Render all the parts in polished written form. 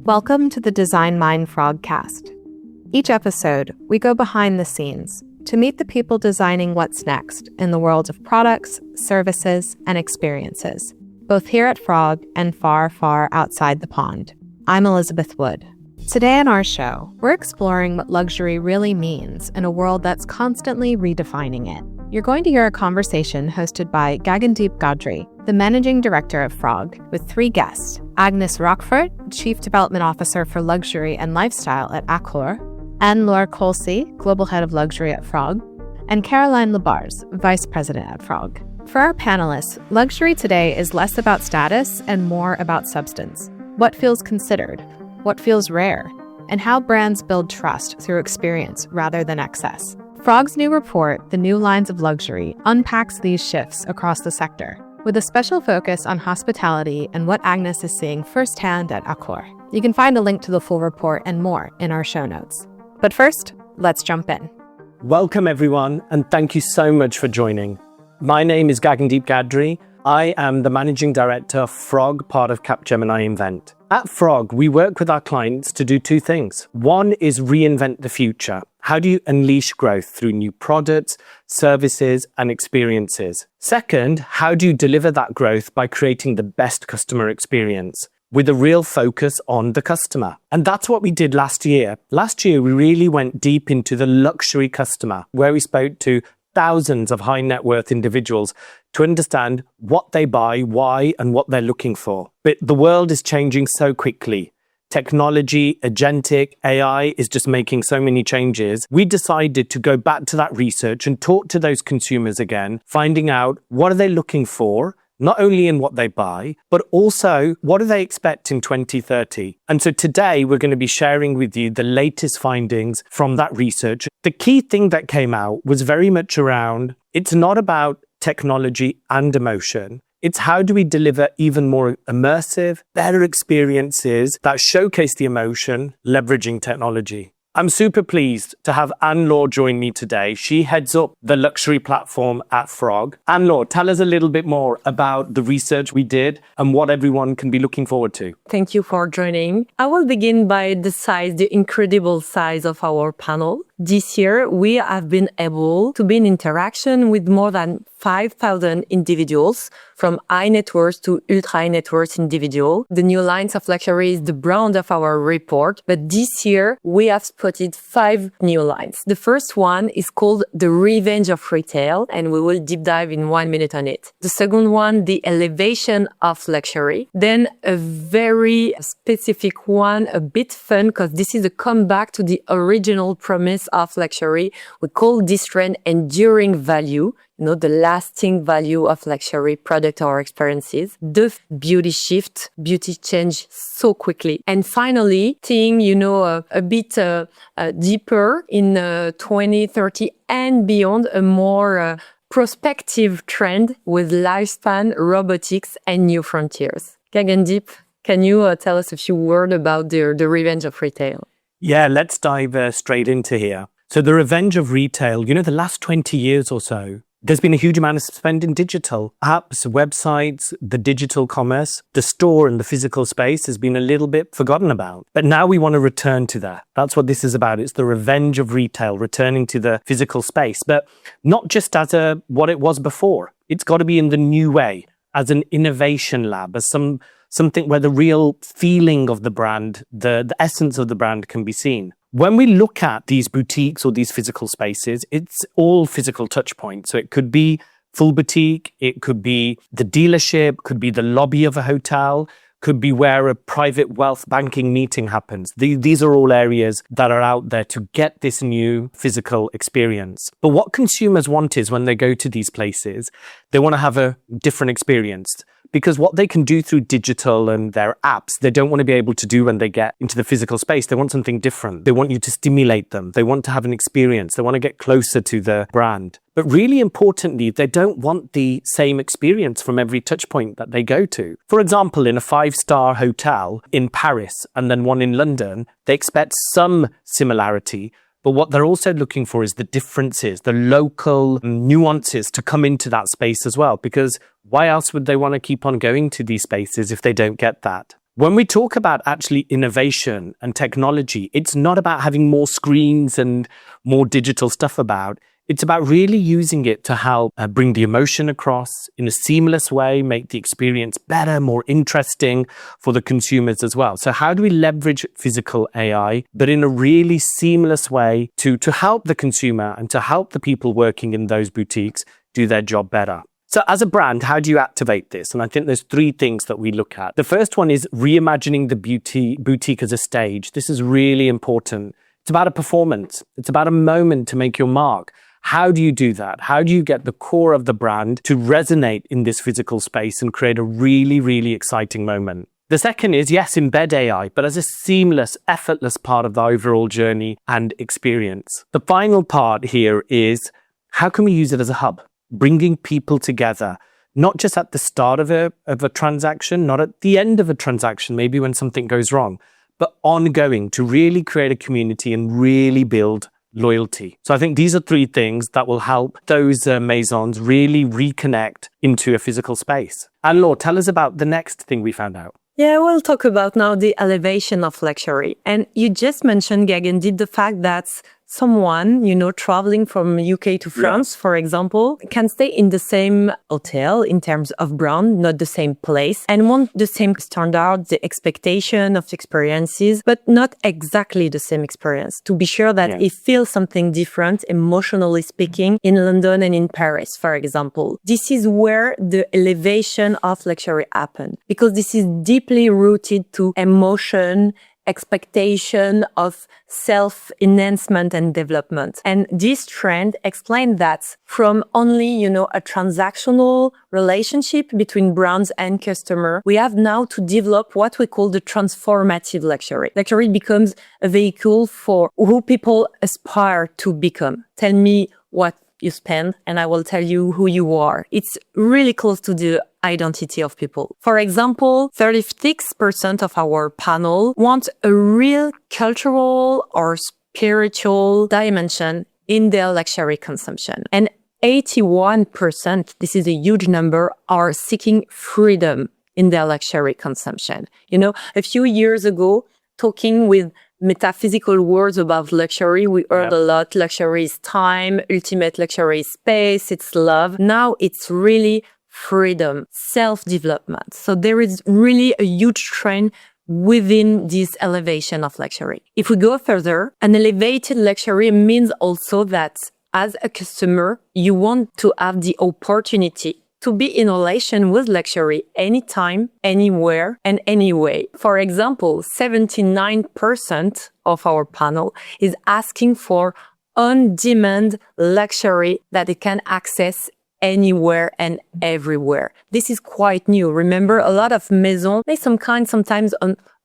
Welcome to the Design Mind Frogcast. Each episode, we go behind the scenes to meet the people designing what's next in the world of products, services, and experiences, both here at Frog and far, far outside the pond. I'm Elizabeth Wood. Today on our show, we're exploring what luxury really means in a world that's constantly redefining it. You're going to hear a conversation hosted by Gagandeep Gadri, the managing director of Frog, with three guests: Agnès Roquefort, Chief Development Officer for Luxury and Lifestyle at Accor; Anne-Laure Colcy, Global Head of Luxury at Frog; and Caroline Labarze, Vice President at Frog. For our panelists, luxury today is less about status and more about substance. What feels considered? What feels rare? And how brands build trust through experience rather than excess. Frog's new report, The New Lines of Luxury, unpacks these shifts across the sector, with a special focus on hospitality and what Agnès is seeing firsthand at Accor. You can find a link to the full report and more in our show notes. But first, let's jump in. Welcome everyone, and thank you so much for joining. My name is Gagandeep Gadri. I am the Managing Director of Frog, part of Capgemini Invent. At Frog, we work with our clients to do two things. One is reinvent the future. How do you unleash growth through new products, services, and experiences? Second, how do you deliver that growth by creating the best customer experience with a real focus on the customer? And that's what we did last year. Last year, we really went deep into the luxury customer, where we spoke to thousands of high net worth individuals to understand what they buy, why, and what they're looking for. But the world is changing so quickly. Technology, agentic, AI is just making so many changes. We decided to go back to that research and talk to those consumers again, finding out what are they looking for, not only in what they buy, but also what do they expect in 2030. And so today we're going to be sharing with you the latest findings from that research. The key thing that came out was very much around, it's not about technology and emotion. It's how do we deliver even more immersive, better experiences that showcase the emotion, leveraging technology. I'm super pleased to have Anne-Laure join me today. She heads up the luxury platform at Frog. Anne-Laure, tell us a little bit more about the research we did and what everyone can be looking forward to. Thank you for joining. I will begin by the incredible size of our panel. This year, we have been able to be in interaction with more than 5,000 individuals, from high net worth to ultra high net worth individual. The New Lines of Luxury is the brand of our report, but this year we have spotted 5 new lines. The first one is called the Revenge of Retail, and we will deep dive in 1 minute on it. The second one, the Elevation of Luxury. Then a very specific one, a bit fun, because this is a comeback to the original promise of luxury. We call this trend enduring value, the lasting value of luxury product or experiences. The beauty shift, beauty change so quickly. And finally, seeing, a bit deeper in 2030 and beyond, a more prospective trend with lifespan, robotics, and new frontiers. Gagandeep, can you tell us a few words about the Revenge of Retail? Yeah, let's dive straight into here. So the Revenge of Retail, the last 20 years or so, there's been a huge amount of spend in digital. Apps, websites, the digital commerce, the store and the physical space has been a little bit forgotten about. But now we want to return to that. That's what this is about. It's the revenge of retail, returning to the physical space, but not just as what it was before. It's got to be in the new way, as an innovation lab, as something where the real feeling of the brand, the essence of the brand can be seen. When we look at these boutiques or these physical spaces, it's all physical touch points. So it could be full boutique, it could be the dealership, could be the lobby of a hotel, could be where a private wealth banking meeting happens. These are all areas that are out there to get this new physical experience. But what consumers want is, when they go to these places, they want to have a different experience. Because what they can do through digital and their apps, they don't want to be able to do when they get into the physical space. They want something different. They want you to stimulate them. They want to have an experience. They want to get closer to the brand. But really importantly, they don't want the same experience from every touch point that they go to. For example, in a 5-star hotel in Paris and then one in London, they expect some similarity. But what they're also looking for is the differences, the local nuances to come into that space as well. Because why else would they want to keep on going to these spaces if they don't get that? When we talk about actually innovation and technology, it's not about having more screens and more digital stuff about. It's about really using it to help bring the emotion across in a seamless way, make the experience better, more interesting for the consumers as well. So how do we leverage physical AI, but in a really seamless way to help the consumer and to help the people working in those boutiques do their job better? So as a brand, how do you activate this? And I think there's three things that we look at. The first one is reimagining the boutique as a stage. This is really important. It's about a performance. It's about a moment to make your mark. How do you do that? How do you get the core of the brand to resonate in this physical space and create a really, really exciting moment? The second is, yes, embed AI, but as a seamless, effortless part of the overall journey and experience. The final part here is, how can we use it as a hub? Bringing people together, not just at the start of a transaction, not at the end of a transaction, maybe when something goes wrong, but ongoing to really create a community and really build loyalty. So I think these are three things that will help those maisons really reconnect into a physical space. Anne-Laure, tell us about the next thing we found out. Yeah, we'll talk about now the elevation of luxury. And you just mentioned, Gagandeep, the fact that someone, traveling from UK to France, for example, can stay in the same hotel in terms of brand, not the same place, and want the same standards, the expectation of experiences, but not exactly the same experience. To be sure that he feels something different, emotionally speaking, in London and in Paris, for example. This is where the elevation of luxury happens, because this is deeply rooted to emotion, expectation of self-enhancement and development. And this trend explains that from only, a transactional relationship between brands and customer, we have now to develop what we call the transformative luxury. Luxury becomes a vehicle for who people aspire to become. Tell me what you spend and I will tell you who you are. It's really close to the identity of people. For example, 36% of our panel want a real cultural or spiritual dimension in their luxury consumption. And 81%, this is a huge number, are seeking freedom in their luxury consumption. A few years ago, talking with metaphysical words about luxury, we heard a lot, luxury is time, ultimate luxury is space, it's love. Now it's really freedom, self-development. So there is really a huge trend within this elevation of luxury. If we go further, an elevated luxury means also that as a customer, you want to have the opportunity to be in relation with luxury anytime, anywhere, and anyway. For example, 79% of our panel is asking for on-demand luxury that they can access anywhere and everywhere. This is quite new. Remember, a lot of maisons make some kind sometimes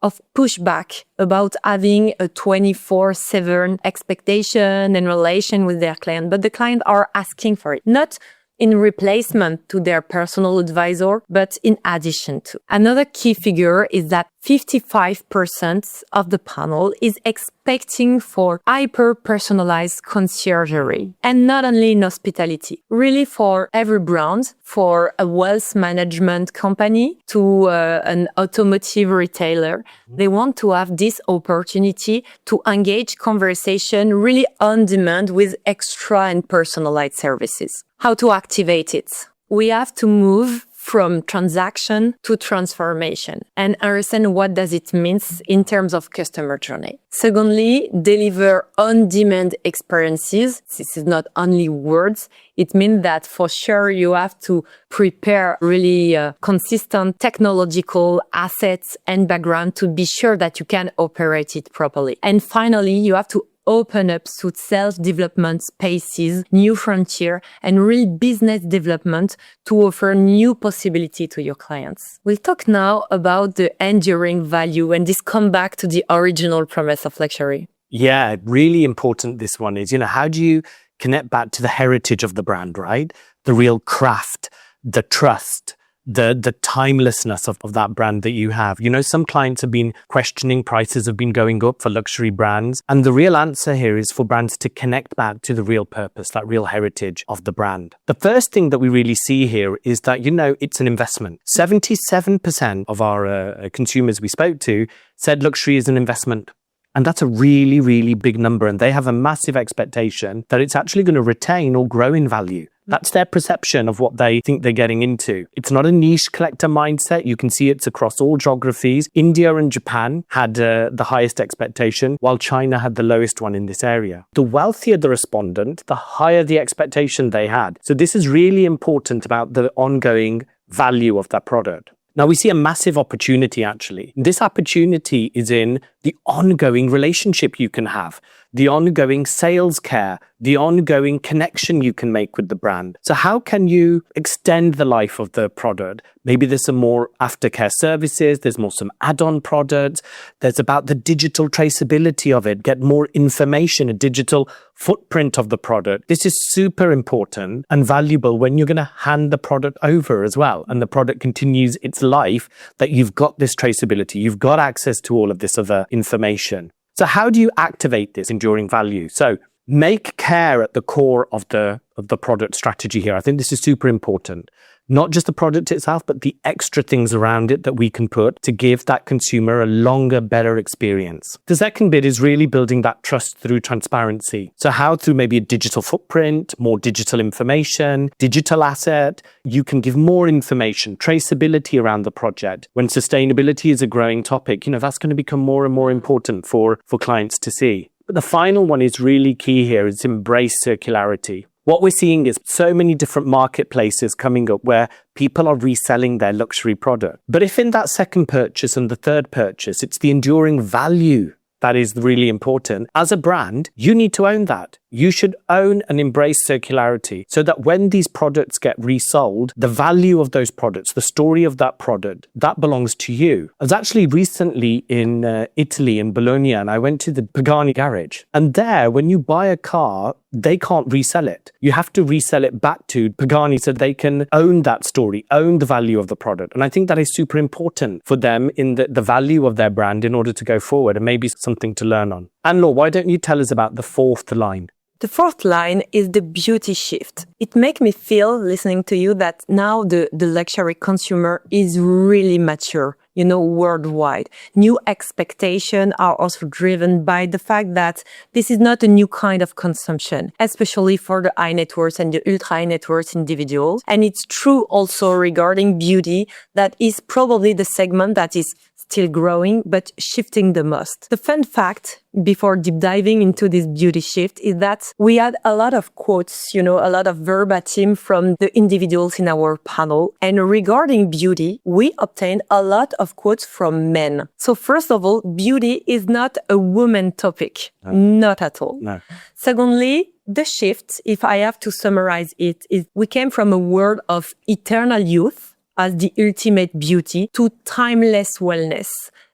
of pushback about having a 24/7 expectation and relation with their client, but the client are asking for it. Not in replacement to their personal advisor, but in addition to. Another key figure is that 55% of the panel is expecting for hyper-personalized conciergerie. And not only in hospitality, really for every brand, for a wealth management company to an automotive retailer, they want to have this opportunity to engage conversation really on demand with extra and personalized services. How to activate it? We have to move from transaction to transformation and understand what does it mean in terms of customer journey. Secondly, deliver on-demand experiences. This is not only words. It means that for sure you have to prepare really consistent technological assets and background to be sure that you can operate it properly. And finally, you have to open up to self-development spaces, new frontier, and real business development to offer new possibility to your clients. We'll talk now about the enduring value, and this come back to the original premise of luxury. Yeah, really important this one is, how do you connect back to the heritage of the brand, right? The real craft, the trust, the timelessness of that brand that you have. You know, some clients have been questioning, prices have been going up for luxury brands. And the real answer here is for brands to connect back to the real purpose, that real heritage of the brand. The first thing that we really see here is that, you know, it's an investment. 77% of our consumers we spoke to said luxury is an investment. And that's a really, really big number. And they have a massive expectation that it's actually going to retain or grow in value. That's their perception of what they think they're getting into. It's not a niche collector mindset. You can see it's across all geographies. India and Japan had the highest expectation, while China had the lowest one in this area. The wealthier the respondent, the higher the expectation they had. So this is really important about the ongoing value of that product. Now, we see a massive opportunity, actually. This opportunity is in the ongoing relationship you can have, the ongoing sales care, the ongoing connection you can make with the brand. So how can you extend the life of the product? Maybe there's some more aftercare services, there's more some add-on products, there's about the digital traceability of it, get more information, a digital footprint of the product. This is super important and valuable when you're going to hand the product over as well, and the product continues its life, that you've got this traceability, you've got access to all of this other information. So how do you activate this enduring value? So make care at the core of the product strategy here. I think this is super important. Not just the product itself, but the extra things around it that we can put to give that consumer a longer, better experience. The second bit is really building that trust through transparency. So how, through maybe a digital footprint, more digital information, digital asset, you can give more information, traceability around the project. When sustainability is a growing topic, you know, that's going to become more and more important for clients to see. But the final one is really key here, is embrace circularity. What we're seeing is so many different marketplaces coming up where people are reselling their luxury product. But if in that second purchase and the third purchase, it's the enduring value that is really important, as a brand, you need to own that. You should own and embrace circularity so that when these products get resold, the value of those products, the story of that product, that belongs to you. I was actually recently in Italy, in Bologna, and I went to the Pagani garage. And there, when you buy a car, they can't resell it. You have to resell it back to Pagani so they can own that story, own the value of the product. And I think that is super important for them in the value of their brand in order to go forward, and maybe something to learn on. Anne-Laure, why don't you tell us about the fourth line? The fourth line is the beauty shift. It makes me feel, listening to you, that now the luxury consumer is really mature, you know, worldwide. New expectations are also driven by the fact that this is not a new kind of consumption, especially for the high net worth and the ultra high net worth individuals. And it's true also regarding beauty, that is probably the segment that is still growing, but shifting the most. The fun fact, before deep diving into this beauty shift, is that we had a lot of quotes, you know, a lot of verbatim from the individuals in our panel. And regarding beauty, we obtained a lot of quotes from men. So first of all, beauty is not a woman topic. No. Not at all. No. Secondly, the shift, if I have to summarize it, is we came from a world of eternal youth as the ultimate beauty to timeless wellness,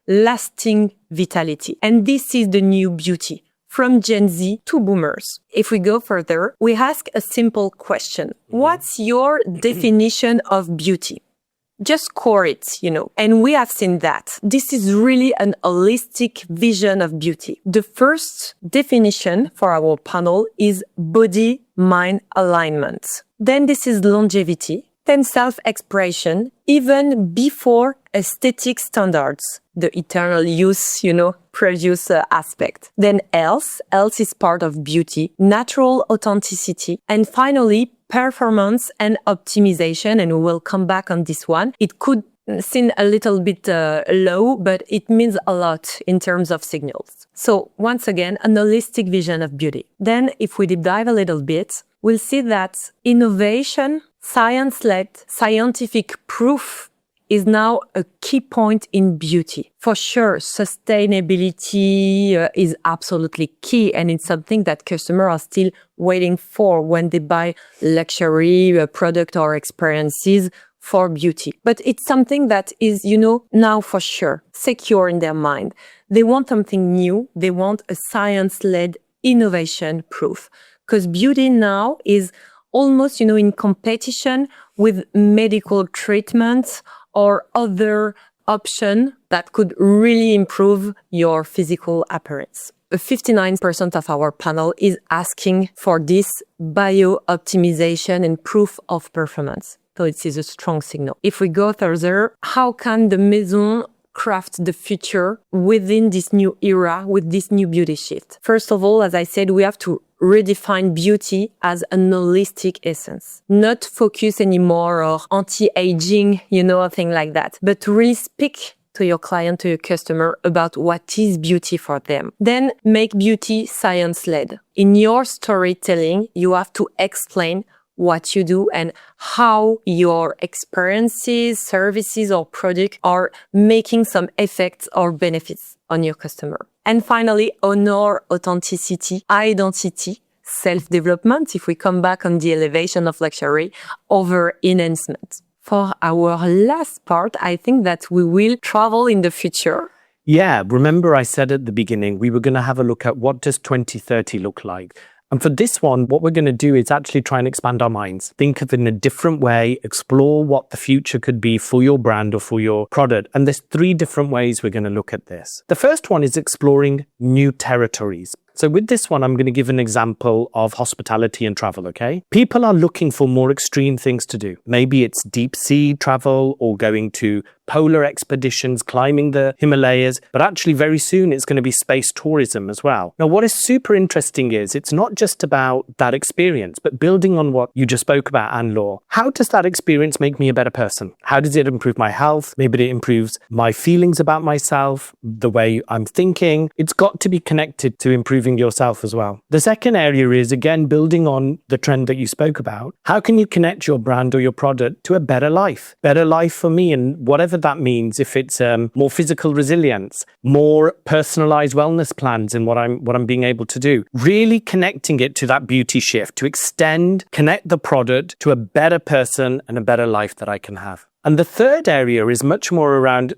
lasting vitality. And this is the new beauty, from Gen Z to boomers. If we go further, we ask a simple question. What's your definition of beauty? Just score it, you know. And we have seen that. This is really an holistic vision of beauty. The first definition for our panel is body-mind alignment. Then this is longevity. Then self-expression, even before aesthetic standards, the eternal youth, you know, previous aspect. Then health is part of beauty, natural authenticity, and finally, performance and optimization, and we will come back on this one. It could seem a little bit low, but it means a lot in terms of signals. So once again, an holistic vision of beauty. Then if we deep dive a little bit, we'll see that innovation, science-led, scientific proof is now a key point in beauty. For sure, sustainability is absolutely key, and it's something that customers are still waiting for when they buy luxury product or experiences for beauty. But it's something that is, you know, now for sure secure in their mind. They want something new. They want a science-led innovation proof, because beauty now is almost, you know, in competition with medical treatments or other option that could really improve your physical appearance. 59% of our panel is asking for this bio-optimization and proof of performance. So it is a strong signal. If we go further, how can the maison craft the future within this new era with this new beauty shift? First of all, as I said, we have to redefine beauty as an holistic essence, not focus anymore or anti-aging, a thing like that, but to really speak to your client, to your customer about what is beauty for them. Then make beauty science-led. In your storytelling, you have to explain what you do and how your experiences, services, or product are making some effects or benefits on your customer. And finally, honor authenticity, identity, self-development, if we come back on the elevation of luxury, over enhancement. For our last part, I think that we will travel in the future. Yeah, remember I said at the beginning, we were going to have a look at what does 2030 look like? And for this one, what we're going to do is actually try and expand our minds. Think of it in a different way, explore what the future could be for your brand or for your product. And there's 3 different ways we're going to look at this. The first one is exploring new territories. So with this one, I'm going to give an example of hospitality and travel, okay? People are looking for more extreme things to do. Maybe it's deep sea travel or going to polar expeditions, climbing the Himalayas, but actually very soon it's going to be space tourism as well. Now, what is super interesting is it's not just about that experience, but building on what you just spoke about, Anne-Laure. How does that experience make me a better person? How does it improve my health? Maybe it improves my feelings about myself, the way I'm thinking. It's got to be connected to improving yourself as well. The second area is, again, building on the trend that you spoke about. How can you connect your brand or your product to a better life? Better life for me, and whatever that means, if it's more physical resilience, more personalized wellness plans in what I'm being able to do. Really connecting it to that beauty shift, to connect the product to a better person and a better life that I can have. And the third area is much more around,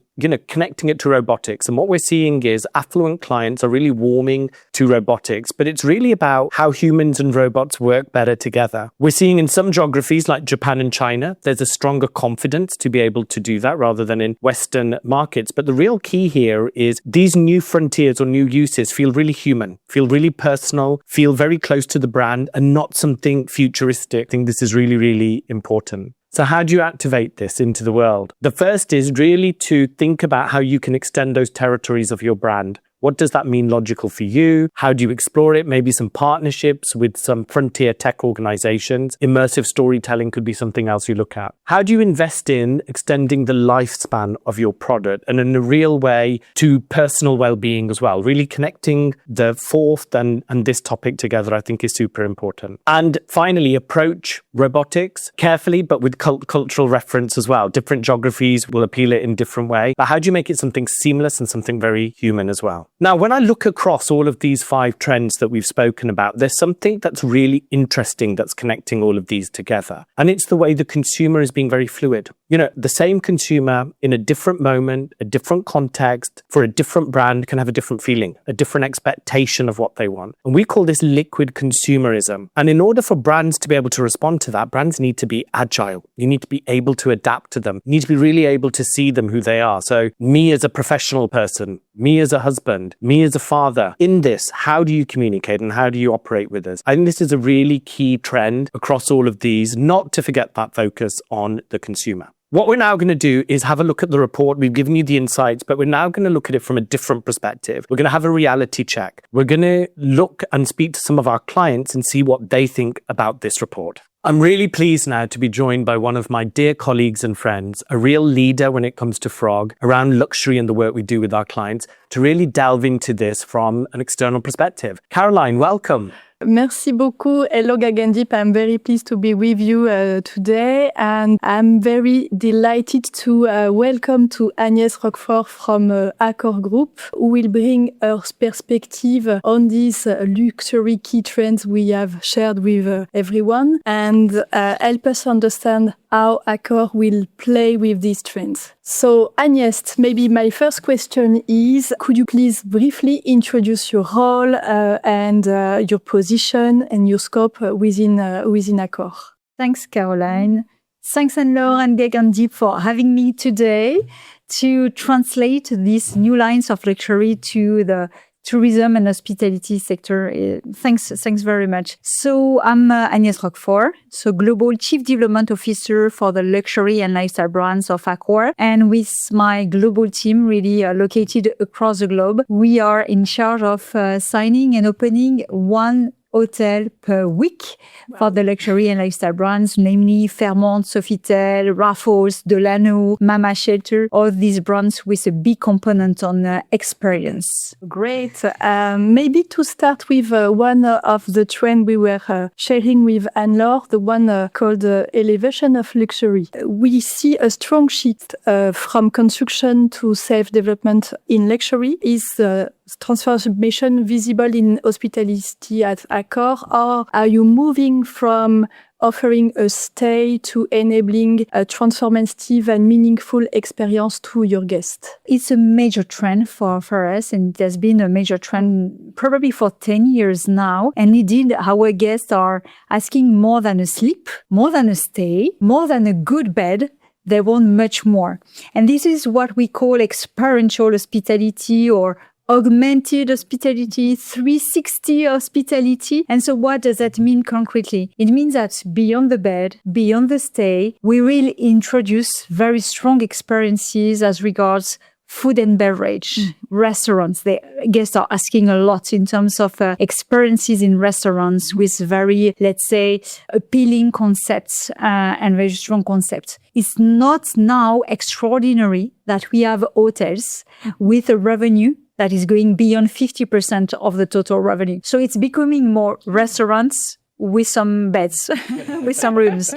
connecting it to robotics. And what we're seeing is affluent clients are really warming to robotics, but it's really about how humans and robots work better together. We're seeing in some geographies like Japan and China, there's a stronger confidence to be able to do that rather than in Western markets. But the real key here is these new frontiers or new uses feel really human, feel really personal, feel very close to the brand and not something futuristic. I think this is really, really important. So how do you activate this into the world? The first is really to think about how you can extend those territories of your brand. What does that mean logical for you? How do you explore it? Maybe some partnerships with some frontier tech organizations. Immersive storytelling could be something else you look at. How do you invest in extending the lifespan of your product and in a real way to personal well-being as well? Really connecting the fourth and this topic together, I think, is super important. And finally, approach robotics carefully, but with cultural reference as well. Different geographies will appeal it in different way. But how do you make it something seamless and something very human as well? Now, when I look across all of these 5 trends that we've spoken about, there's something that's really interesting that's connecting all of these together. And it's the way the consumer is being very fluid. The same consumer in a different moment, a different context, for a different brand can have a different feeling, a different expectation of what they want. And we call this liquid consumerism. And in order for brands to be able to respond to that, brands need to be agile. You need to be able to adapt to them. You need to be really able to see them who they are. So me as a professional person, me as a husband, me as a father, in this, how do you communicate and how do you operate with us? I think this is a really key trend across all of these, not to forget that focus on the consumer. What we're now going to do is have a look at the report. We've given you the insights, but we're now going to look at it from a different perspective. We're going to have a reality check. We're going to look and speak to some of our clients and see what they think about this report. I'm really pleased now to be joined by one of my dear colleagues and friends, a real leader when it comes to Frog, around luxury and the work we do with our clients, to really delve into this from an external perspective. Caroline, welcome. Merci beaucoup. Hello, Gagandeep. I'm very pleased to be with you today. And I'm very delighted to welcome to Agnès Roquefort from Accor Group, who will bring her perspective on these luxury key trends we have shared with everyone and help us understand how Accor will play with these trends. So, Agnès, maybe my first question is, could you please briefly introduce your role and your position and your scope within Accor? Thanks, Caroline. Thanks, Anne-Laure and Gagandeep, for having me today to translate these new lines of luxury to the tourism and hospitality sector. Thanks very much. So I'm Agnès Roquefort, Global Chief Development Officer for the luxury and lifestyle brands of Accor. And with my global team really located across the globe, we are in charge of signing and opening one hotel per week for the luxury and lifestyle brands, namely Fairmont, Sofitel, Raffles, Delano, Mama Shelter, all these brands with a big component on experience. Great. Maybe to start with one of the trends we were sharing with Anne-Laure, the one called elevation of luxury. We see a strong shift from construction to self-development in luxury. Is transformation visible in hospitality at Accor, or are you moving from offering a stay to enabling a transformative and meaningful experience to your guests? It's a major trend for us, and it has been a major trend probably for 10 years now. And indeed, our guests are asking more than a sleep, more than a stay, more than a good bed. They want much more. And this is what we call experiential hospitality or augmented hospitality, 360 hospitality. And so what does that mean concretely? It means that beyond the bed, beyond the stay, we will introduce very strong experiences as regards food and beverage, restaurants. The guests are asking a lot in terms of experiences in restaurants with very, let's say, appealing concepts and very strong concepts. It's not now extraordinary that we have hotels with a revenue that is going beyond 50% of the total revenue. So it's becoming more restaurants with some beds, with some rooms.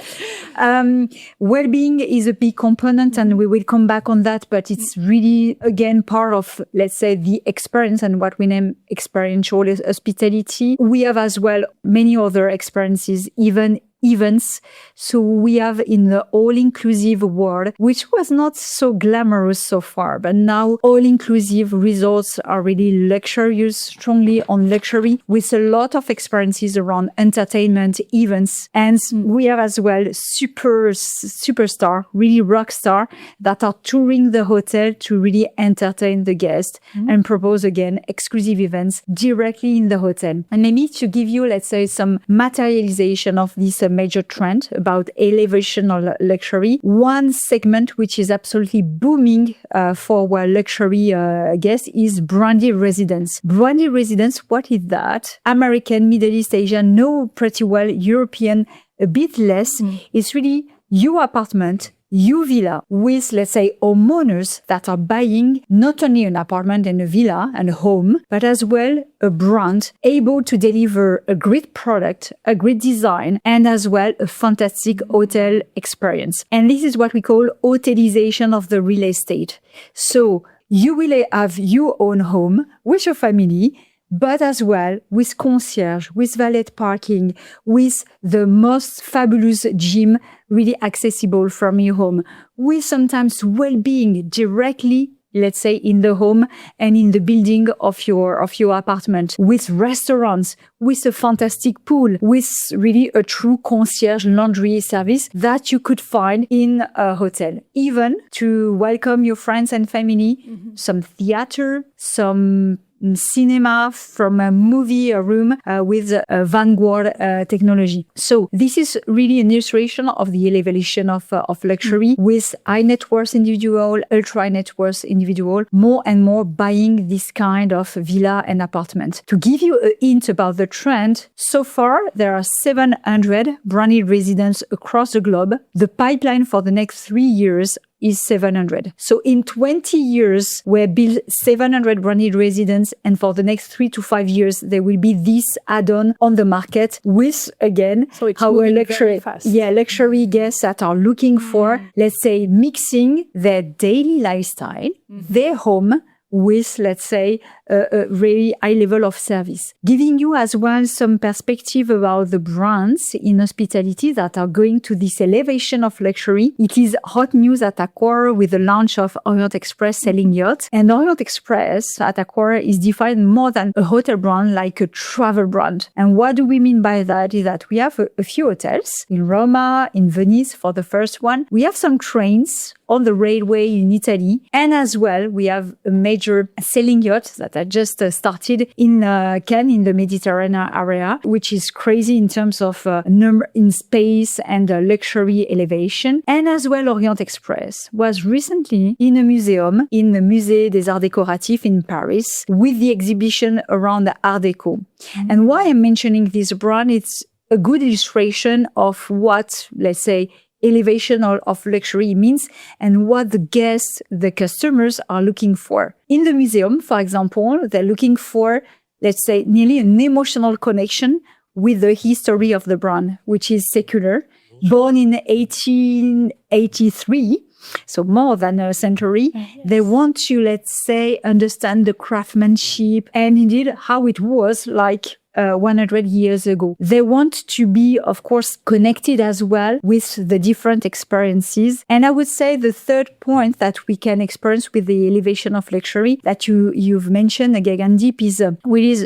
Well-being is a big component, and we will come back on that, but it's really, again, part of, let's say, the experience and what we name experiential hospitality. We have as well many other experiences, even events. So we have in the all-inclusive world, which was not so glamorous so far, but now all-inclusive resorts are really luxurious, strongly on luxury, with a lot of experiences around entertainment, events. And we have as well superstar, really rock star, that are touring the hotel to really entertain the guests and propose, again, exclusive events directly in the hotel. And maybe to give you, let's say, some materialization of this major trend about elevation of luxury. One segment which is absolutely booming for our luxury guests is branded residence. Branded residence, what is that? American, Middle East, Asian, know pretty well, European, a bit less. It's really your apartment, your villa with, let's say, homeowners that are buying not only an apartment and a villa and a home, but as well a brand able to deliver a great product, a great design, and as well a fantastic hotel experience. And this is what we call hotelization of the real estate. So you will have your own home with your family, but as well with concierge, with valet parking, with the most fabulous gym really accessible from your home, with sometimes well-being directly, let's say, in the home and in the building of your apartment, with restaurants, with a fantastic pool, with really a true concierge laundry service that you could find in a hotel. Even to welcome your friends and family, some theater, some cinema from a movie room with vanguard technology. So this is really an illustration of the elevation of luxury with high net worth individual, ultra high net worth individual, more and more buying this kind of villa and apartment. To give you a hint about the trend, so far there are 700 branded residences across the globe. The pipeline for the next 3 years is 700. So in 20 years, we build 700 branded residences, and for the next 3 to 5 years, there will be this add-on on the market with, again, so it's our luxury, fast. Luxury guests that are looking for, let's say, mixing their daily lifestyle, their home, with, let's say, a very high level of service. Giving you as well some perspective about the brands in hospitality that are going to this elevation of luxury. It is hot news at Accor with the launch of Orient Express selling yachts. And Orient Express at Accor is defined more than a hotel brand, like a travel brand. And what do we mean by that is that we have a few hotels in Roma, in Venice for the first one. We have some trains on the railway in Italy. And as well, we have a major sailing yacht that I just started in Cannes in the Mediterranean area, which is crazy in terms of number in space and luxury elevation. And as well, Orient Express was recently in a museum, in the Musée des Arts Décoratifs in Paris, with the exhibition around the Art Deco. Mm-hmm. And why I'm mentioning this brand, it's a good illustration of what, let's say, elevation of luxury means and what the guests, the customers are looking for. In the museum, for example, they're looking for, let's say, nearly an emotional connection with the history of the brand, which is secular. Born in 1883, so more than a century, yes. They want to, let's say, understand the craftsmanship and indeed how it was like 100 years ago. They want to be, of course, connected as well with the different experiences. And I would say the third point that we can experience with the elevation of luxury that you've mentioned, Gagandeep, is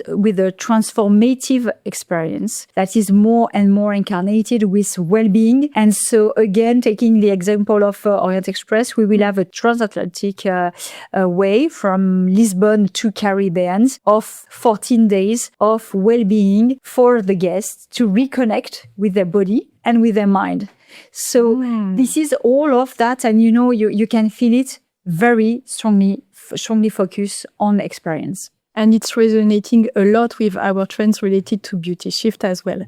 with a transformative experience that is more and more incarnated with well-being. And so again, taking the example of Orient Express, we will have a transatlantic way from Lisbon to Caribbean of 14 days of well-being for the guests to reconnect with their body and with their mind. So this is all of that. And you can feel it very strongly focused on experience. And it's resonating a lot with our trends related to beauty shift as well.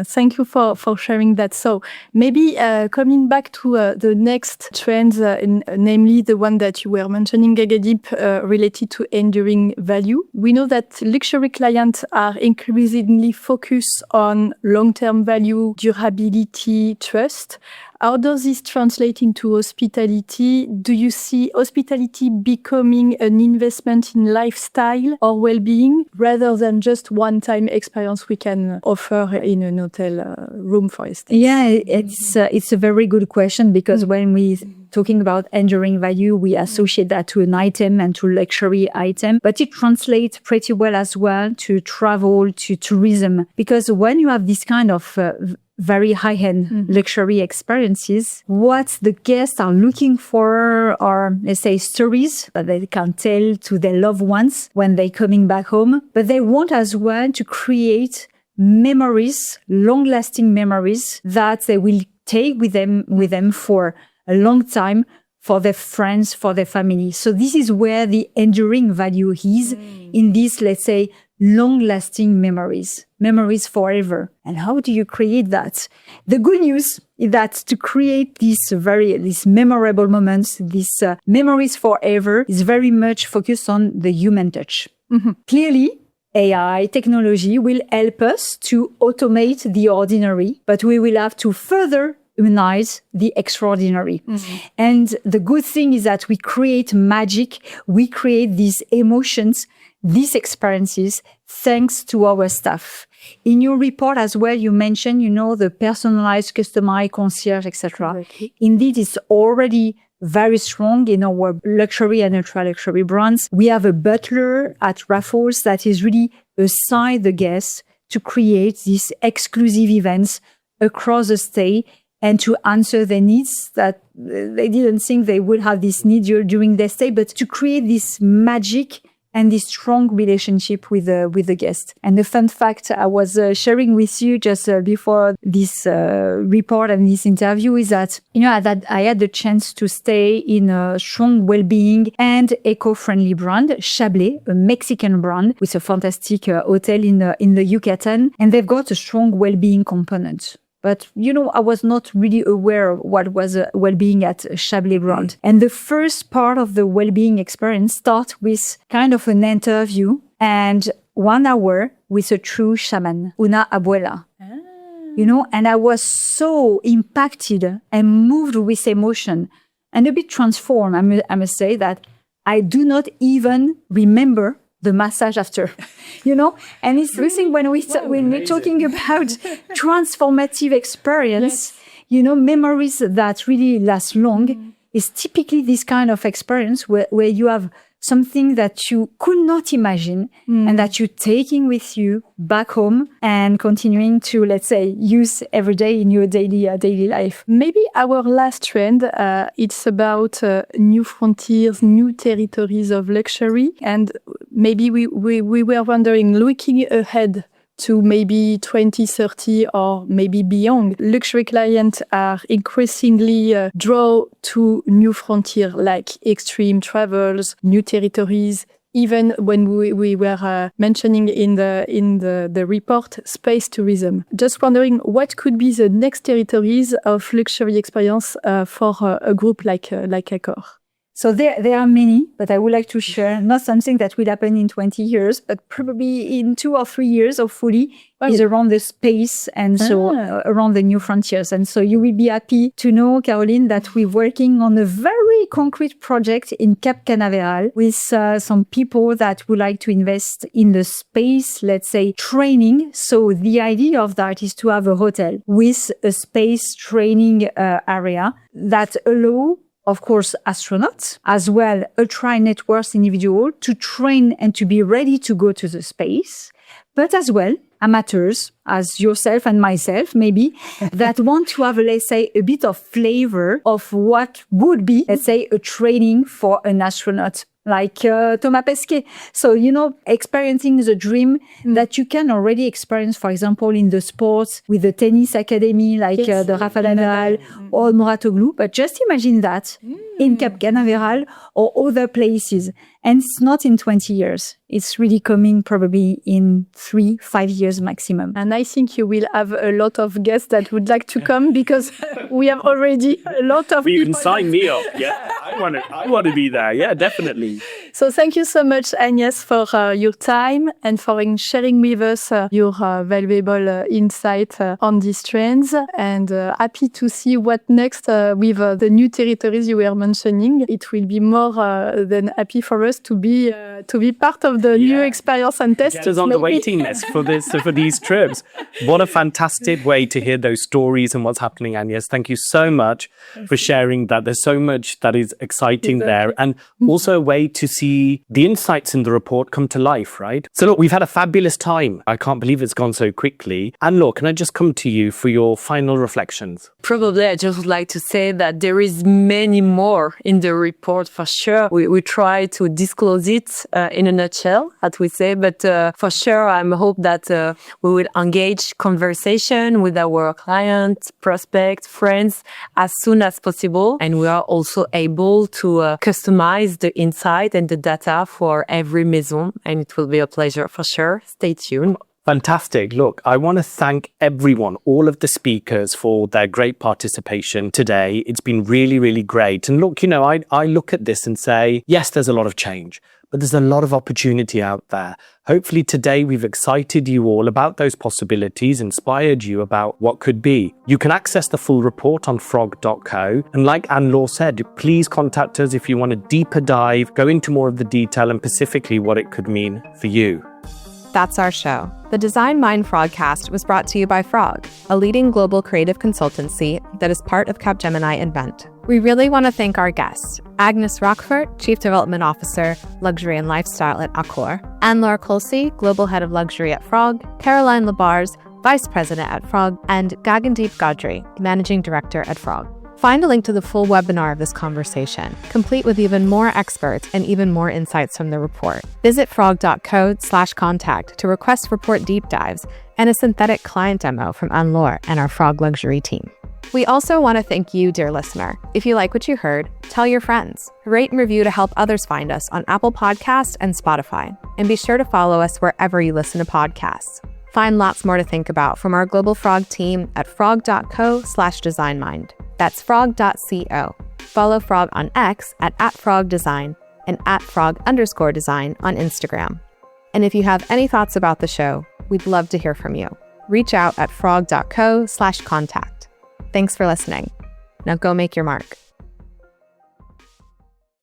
Thank you for sharing that. So maybe coming back to the next trends, namely the one that you were mentioning, Gagandeep, related to enduring value. We know that luxury clients are increasingly focused on long-term value, durability, trust. How does this translate into hospitality? Do you see hospitality becoming an investment in lifestyle or well-being rather than just one-time experience we can offer in an hotel room, for instance? Yeah, it's a very good question because when we talking about enduring value, we associate that to an item and to luxury item, but it translates pretty well as well to travel, to tourism, because when you have this kind of very high-end luxury experiences, what the guests are looking for are, let's say, stories that they can tell to their loved ones when they're coming back home, but they want as well to create memories, long-lasting memories that they will take with them for a long time, for their friends, for their family. So this is where the enduring value is in these, let's say, long-lasting memories forever. And how do you create that? The good news is that to create these memorable moments, these memories forever, is very much focused on the human touch. Mm-hmm. Clearly, AI technology will help us to automate the ordinary, but we will have to further humanize the extraordinary. Mm-hmm. And the good thing is that we create magic, we create these emotions, these experiences, thanks to our staff. In your report as well, you mentioned, the personalized, customized concierge, etc. Right. Indeed, it's already very strong in our luxury and ultra-luxury brands. We have a butler at Raffles that is really beside the guests to create these exclusive events across the stay and to answer their needs that they didn't think they would have this need during their stay, but to create this magic and this strong relationship with the guest. And the fun fact I was sharing with you just before this report and this interview is that, I had the chance to stay in a strong well-being and eco-friendly brand, Chablais, a Mexican brand with a fantastic hotel in the Yucatan. And they've got a strong well-being component. But, I was not really aware of what was well-being at Chablais brand. And the first part of the well-being experience starts with kind of an interview and 1 hour with a true shaman, una abuela. And I was so impacted and moved with emotion and a bit transformed. I must say that I do not even remember the massage after, and it's the thing when we're talking about transformative experience, memories that really last long is typically this kind of experience where you have something that you could not imagine and that you're taking with you back home and continuing to, let's say, use every day in your daily life. Maybe our last trend, it's about new frontiers, new territories of luxury. And maybe we were wondering, looking ahead to maybe 2030 or maybe beyond, luxury clients are increasingly drawn to new frontier like extreme travels, new territories. Even when we were mentioning in the report, space tourism. Just wondering what could be the next territories of luxury experience for a group like Accor. So there are many, but I would like to share not something that will happen in 20 years, but probably in 2 or 3 years, hopefully, is around the space and so around the new frontiers. And so you will be happy to know, Caroline, that we're working on a very concrete project in Cap Canaveral with some people that would like to invest in the space, let's say, training. So the idea of that is to have a hotel with a space training area that allow, of course, astronauts, as well ultra-net-worth individual to train and to be ready to go to the space, but as well amateurs, as yourself and myself, maybe, that want to have, let's say, a bit of flavor of what would be, let's say, a training for an astronaut, like Thomas Pesquet. So, experiencing the dream that you can already experience, for example, in the sports with the tennis academy, like the Rafael Nadal or Mouratoglou. But just imagine that in Cap Canaveral or other places. And it's not in 20 years. It's really coming probably in 3-5 years maximum. And I think you will have a lot of guests that would like to come because we have already a lot of You can sign me up. Yeah, I want to be there. Yeah, definitely. So thank you so much, Agnès, for your time and for sharing with us your valuable insight on these trends. And happy to see what next with the new territories you were mentioning. It will be more than happy for us to be part of the new experience and test. Get us on the waiting list for these trips. What a fantastic way to hear those stories and what's happening, Agnès. Thank you so much for sharing that. There's so much that is exciting there, and also a way to see the insights in the report come to life, right? So look, we've had a fabulous time. I can't believe it's gone so quickly. Anne-Laure, can I just come to you for your final reflections? Probably I just would like to say that there is many more in the report for sure. We try to disclose it in a nutshell, as we say, but for sure I hope that we will engage conversation with our clients, prospects, friends as soon as possible. And we are also able to customize the insight and the data for every maison. And it will be a pleasure for sure. Stay tuned. Fantastic. Look, I want to thank everyone, all of the speakers for their great participation today. It's been really, really great. And look, I look at this and say, yes, there's a lot of change, but there's a lot of opportunity out there. Hopefully today we've excited you all about those possibilities, inspired you about what could be. You can access the full report on frog.co. And like Anne-Laure said, please contact us if you want a deeper dive, go into more of the detail and specifically what it could mean for you. That's our show. The Design Mind Frogcast was brought to you by Frog, a leading global creative consultancy that is part of Capgemini Invent. We really want to thank our guests, Agnès Roquefort, Chief Development Officer, Luxury and Lifestyle at Accor, Anne-Laure Colcy, Global Head of Luxury at Frog, Caroline Labarre, Vice President at Frog, and Gagandeep Gadri, Managing Director at Frog. Find a link to the full webinar of this conversation, complete with even more experts and even more insights from the report. Visit frog.co/contact to request report deep dives and a synthetic client demo from Anne-Laure and our Frog Luxury team. We also want to thank you, dear listener. If you like what you heard, tell your friends. Rate and review to help others find us on Apple Podcasts and Spotify. And be sure to follow us wherever you listen to podcasts. Find lots more to think about from our Global Frog team at frog.co/designmind. That's frog.co. Follow Frog on X at @frogdesign and @frog_design on Instagram. And if you have any thoughts about the show, we'd love to hear from you. Reach out at frog.co/contact. Thanks for listening. Now go make your mark.